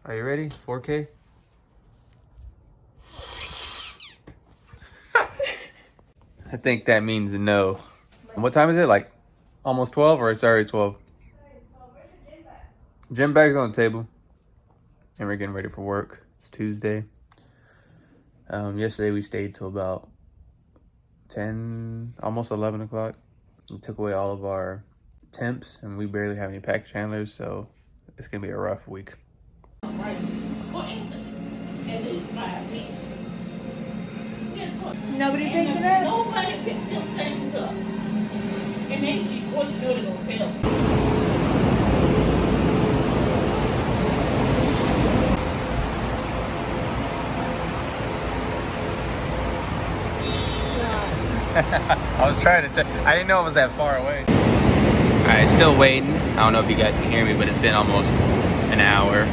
Are you ready? 4K? I think that means no. What time is it? Like almost 12 or it's already 12? Gym bag's on the table. And we're getting ready for work. It's Tuesday. Yesterday we stayed till about 10, almost 11 o'clock. We took away all of our temps and we barely have any package handlers, so it's gonna be a rough week. Nobody picked it up? Nobody picked them things up. And they, of course, you know they're gonna fail. I was trying to check. I didn't know it was that far away. All right, still waiting. I don't know if you guys can hear me, but it's been almost an hour.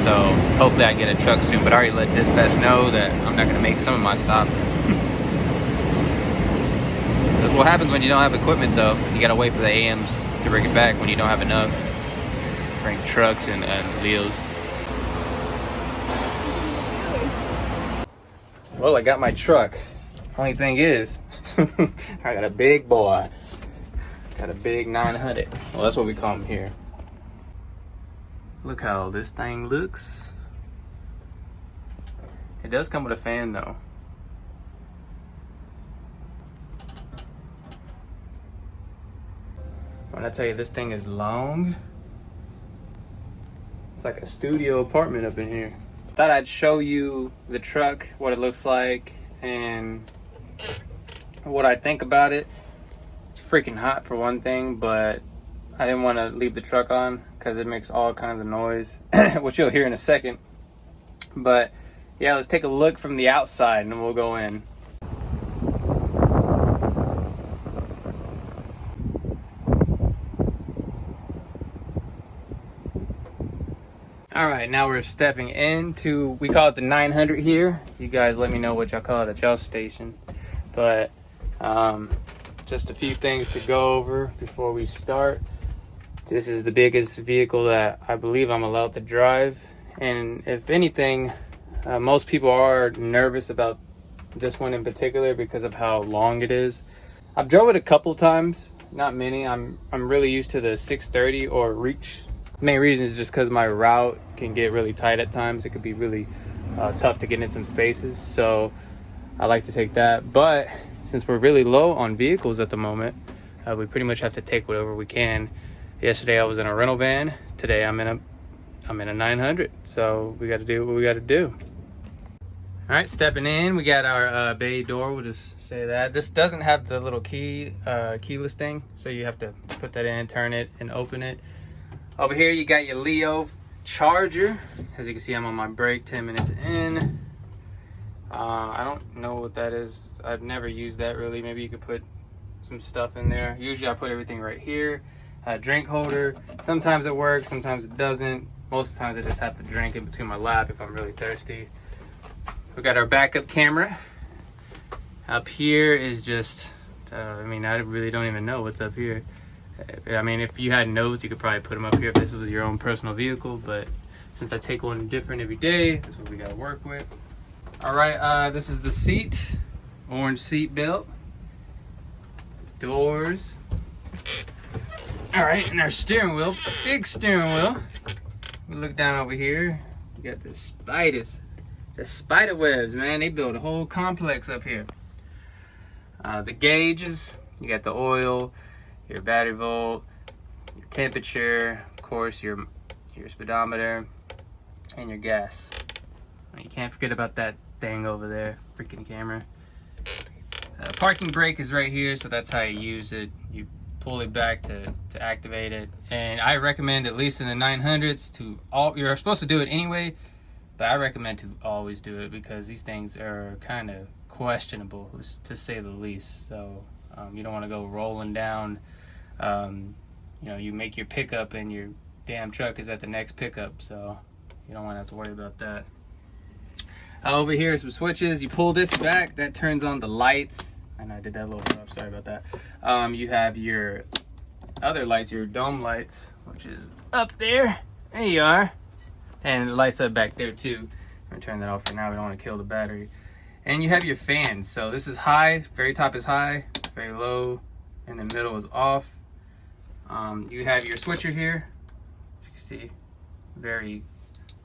So hopefully I get a truck soon, but I already let dispatch know that I'm not gonna make some of my stops. That's what happens when you don't have equipment though. You gotta wait for the AMs to bring it back when you don't have enough. Bring trucks and wheels. Well, I got my truck. Only thing is, I got a big boy. Got a big 900. Well, that's what we call them here. Look how this thing looks. It does come with a fan though. When I tell you this thing is long, it's like a studio apartment up in here. Thought I'd show you the truck, what it looks like, and what I think about it. It's freaking hot for one thing, but I didn't want to leave the truck on because it makes all kinds of noise, which you'll hear in a second. But yeah, let's take a look from the outside and then we'll go in. All right, now we're stepping into, we call it the 900 here. You guys let me know what y'all call it at y'all station. But just a few things to go over before we start. This is the biggest vehicle that I believe I'm allowed to drive. And if anything, most people are nervous about this one in particular because of how long it is. I've drove it a couple times, not many. I'm really used to the 630 or Reach. The main reason is just because my route can get really tight at times. It could be really tough to get in some spaces. So I like to take that. But since we're really low on vehicles at the moment, we pretty much have to take whatever we can. Yesterday I was in a rental van. Today I'm in a 900. So we got to do what we got to do. All right, stepping in, we got our bay door. We'll just say that. This doesn't have the little keyless thing, so you have to put that in, turn it, and open it. Over here, you got your Leo charger. As you can see, I'm on my break, 10 minutes in. I don't know what that is. I've never used that really. Maybe you could put some stuff in there. Usually I put everything right here. Drink holder. Sometimes it works, sometimes it doesn't. Most of the times I just have to drink in between my lap if I'm really thirsty. We got our backup camera. Up here is just, I mean, I really don't even know what's up here. I mean, if you had notes, you could probably put them up here if this was your own personal vehicle, but since I take one different every day, that's what we gotta work with. All right, this is the seat, orange seat belt, doors. All right, and our steering wheel, big steering wheel. We look down over here, we got the spiders. The spider webs, man, they built a whole complex up here. The gauges, you got the oil, your battery volt, your temperature, of course your speedometer, and your gas. You can't forget about that thing over there, freaking camera. Parking brake is right here, so that's how you use it. You pull it back to activate it. And I recommend, at least in the 900s, you're supposed to do it anyway, but I recommend to always do it because these things are kind of questionable, to say the least. So you don't want to go rolling down. You know, you make your pickup and your damn truck is at the next pickup, so you don't want to have to worry about that. Over here is some switches. You pull this back, that turns on the lights. And I did that a little rough, sorry about that. You have your other lights, your dome lights, which is up there. There you are. And it lights up back there too. I'm gonna turn that off for now. We don't want to kill the battery. And you have your fans. So this is high, very top is high, very low, and the middle is off. You have your switcher here. As you can see, very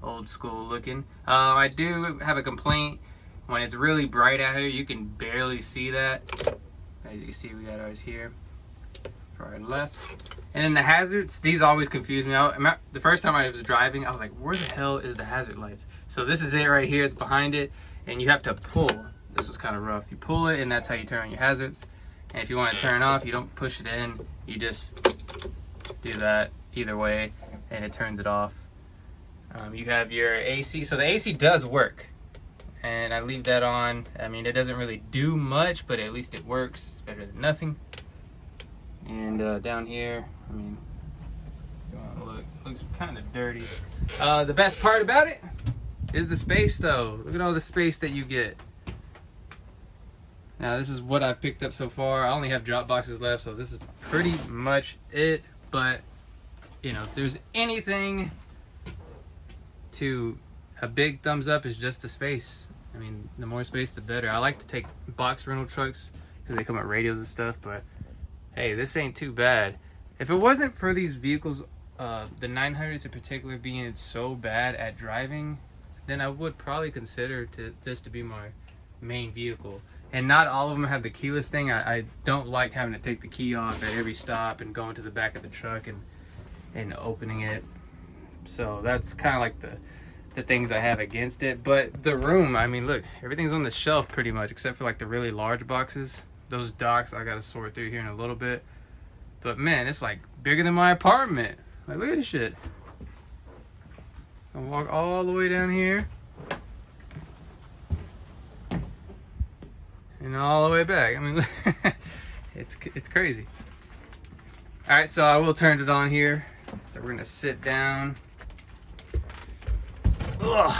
old school looking. I do have a complaint. When it's really bright out here, you can barely see that. As you can see, we got ours here, right and left. And then the hazards, these always confuse me. The first time I was driving, I was like, where the hell is the hazard lights? So this is it right here, it's behind it, and you have to pull. This was kind of rough. You pull it, and that's how you turn on your hazards. And if you want to turn it off, you don't push it in, you just do that either way, and it turns it off. You have your AC, so the AC does work. And I leave that on. I mean, it doesn't really do much, but at least it works. It's better than nothing. And down here, I mean, look, it looks kind of dirty. The best part about it is the space, though. Look at all the space that you get. Now, this is what I've picked up so far. I only have drop boxes left, so this is pretty much it. But, you know, if there's anything to a big thumbs up, is just the space. I mean, the more space, the better. I like to take box rental trucks because they come with radios and stuff, but hey, this ain't too bad. If it wasn't for these vehicles, the 900s in particular, being so bad at driving, then I would probably consider this to be my main vehicle. And not all of them have the keyless thing. I don't like having to take the key off at every stop and going to the back of the truck and opening it. So that's kind of like the things I have against it. But the room, I mean, look, everything's on the shelf pretty much, except for like the really large boxes. Those docks I gotta sort through here in a little bit. But man, it's like bigger than my apartment. Like, look at this shit. I'll walk all the way down here and all the way back. I mean, it's crazy. All right, so I will turn it on here. So we're gonna sit down. Ugh.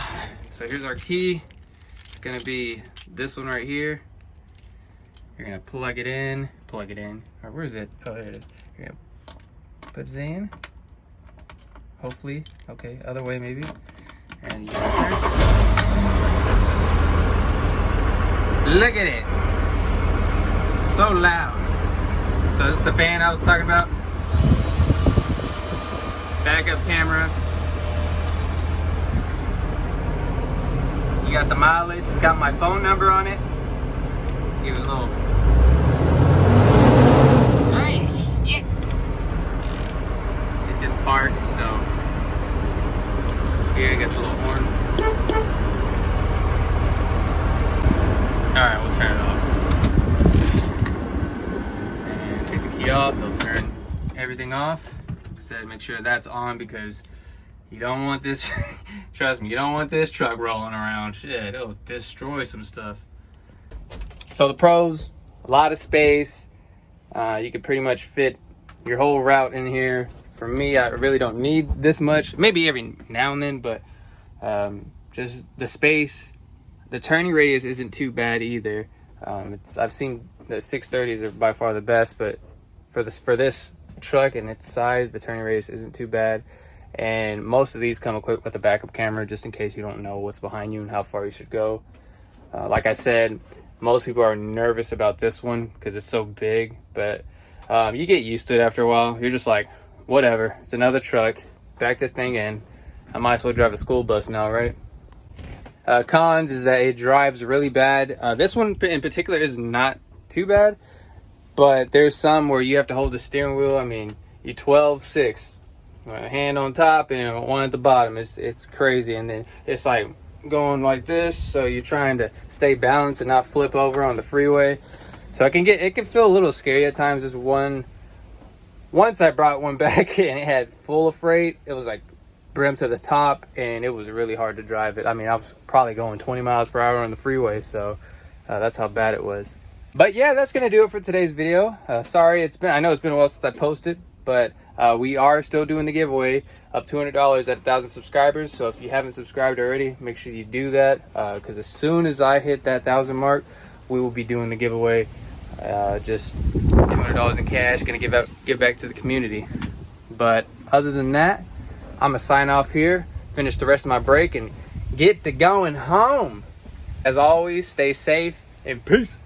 So here's our key. It's gonna be this one right here. You're gonna plug it in. All right, where is it? Oh, there it is. You're gonna put it in. Hopefully, okay, other way maybe. And you turn. Look at it. So loud. So this is the fan I was talking about. Backup camera. You got the mileage. It's got my phone number on it. Give it a little. Nice. Yeah. It's in park, so here I got the little horn. All right, we'll turn it off. And take the key off. It'll turn everything off. Said make sure that's on because you don't want this. Trust me, you don't want this truck rolling around. Shit, it'll destroy some stuff. So the pros, a lot of space. You could pretty much fit your whole route in here. For me, I really don't need this much. Maybe every now and then, but just the space. The turning radius isn't too bad either. I've seen the 630s are by far the best, but for this truck and its size, the turning radius isn't too bad. And most of these come equipped with a backup camera just in case you don't know what's behind you and how far you should go. Like I said, most people are nervous about this one because it's so big, but you get used to it after a while. You're just like, whatever, it's another truck, back this thing in. I might as well drive a school bus now, right? Cons is that it drives really bad. This one in particular is not too bad, but there's some where you have to hold the steering wheel. I mean, you 12-6, a hand on top and one at the bottom. It's crazy, and then it's like going like this, so you're trying to stay balanced and not flip over on the freeway. So it can feel a little scary at times. Once I brought one back and it had full of freight. It was like brim to the top, and it was really hard to drive it. I mean, I was probably going 20 miles per hour on the freeway, so that's how bad it was. But yeah, that's gonna do it for today's video. Sorry, I know it's been a while since I posted, but we are still doing the giveaway of $200 at 1,000 subscribers. So if you haven't subscribed already, make sure you do that, because as soon as I hit that 1,000 mark, we will be doing the giveaway. Just $200 in cash, gonna give back to the community. But other than that, I'm gonna sign off here. finish the rest of my break and get to going home. As always, stay safe and peace.